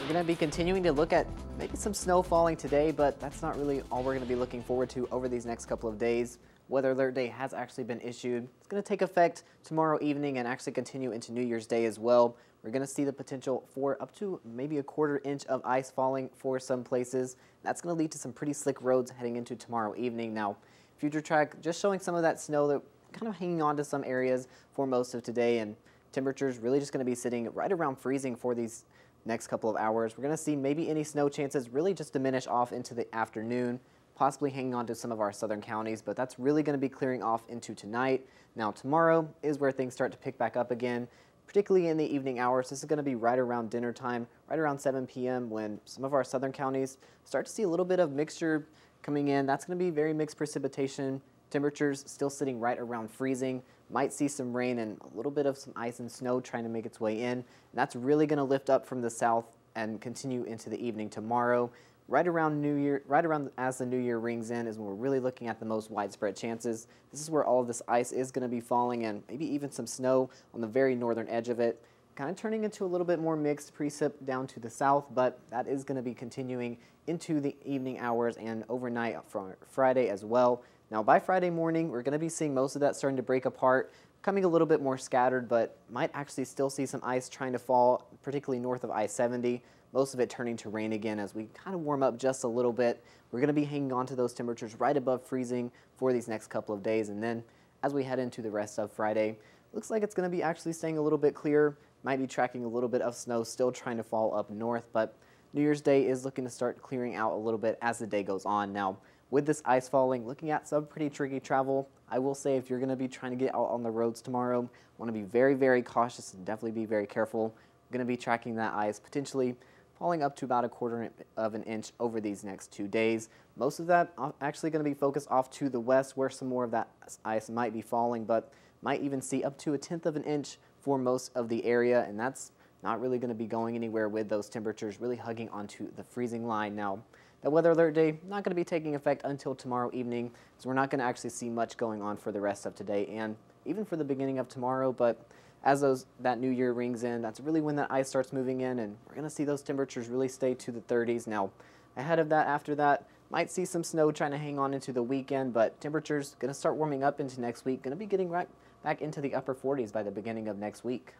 We're going to be continuing to look at maybe some snow falling today, but that's not really all we're going to be looking forward to over these next couple of days. Weather alert day has actually been issued. It's going to take effect tomorrow evening and actually continue into New Year's Day as well. We're going to see the potential for up to maybe a quarter-inch of ice falling for some places. That's going to lead to some pretty slick roads heading into tomorrow evening. Now, FUTURETRACK just showing some of that snow that kind of hanging on to some areas for most of today, and temperatures really just going to be sitting right around freezing for these next couple of hours. We're going to see maybe any snow chances really just diminish off into the afternoon, possibly hanging on to some of our southern counties, but that's really going to be clearing off into tonight. Now tomorrow is where things start to pick back up again, particularly in the evening hours. This is going to be right around dinner time, right around 7 p.m. when some of our southern counties start to see a little bit of mixture coming in. That's going to be very mixed precipitation. Temperatures still sitting right around freezing. Might see some rain and a little bit of some ice and snow trying to make its way in. And that's really going to lift up from the south and continue into the evening tomorrow. Right around New Year, right around as the New Year rings in is when we're really looking at the most widespread chances. This is where all of this ice is going to be falling and maybe even some snow on the very northern edge of it. Kind of turning into a little bit more mixed precip down to the south, but that is going to be continuing into the evening hours and overnight from Friday as well. Now by Friday morning, we're going to be seeing most of that starting to break apart, coming a little bit more scattered, but might actually still see some ice trying to fall, particularly north of I-70. Most of it turning to rain again as we kind of warm up just a little bit. We're going to be hanging on to those temperatures right above freezing for these next couple of days, and then as we head into the rest of Friday, looks like it's going to be actually staying a little bit clear. Might be tracking a little bit of snow still trying to fall up north, but New Year's Day is looking to start clearing out a little bit as the day goes on. Now, with this ice falling, looking at some pretty tricky travel, I will say if you're going to be trying to get out on the roads tomorrow, want to be very, very cautious and definitely be very careful. We're going to be tracking that ice, potentially falling up to about a quarter of an inch over these next 2 days. Most of that actually going to be focused off to the west where some more of that ice might be falling, but might even see up to 1/10 of an inch for most of the area, and that's not really going to be going anywhere with those temperatures really hugging onto the freezing line. Now, that weather alert day not going to be taking effect until tomorrow evening, so we're not going to actually see much going on for the rest of today and even for the beginning of tomorrow. But as that New Year rings in, that's really when that ice starts moving in, and we're going to see those temperatures really stay to the 30s. Now, ahead of that, after that, might see some snow trying to hang on into the weekend, but temperatures going to start warming up into next week, going to be getting right back into the upper 40s by the beginning of next week.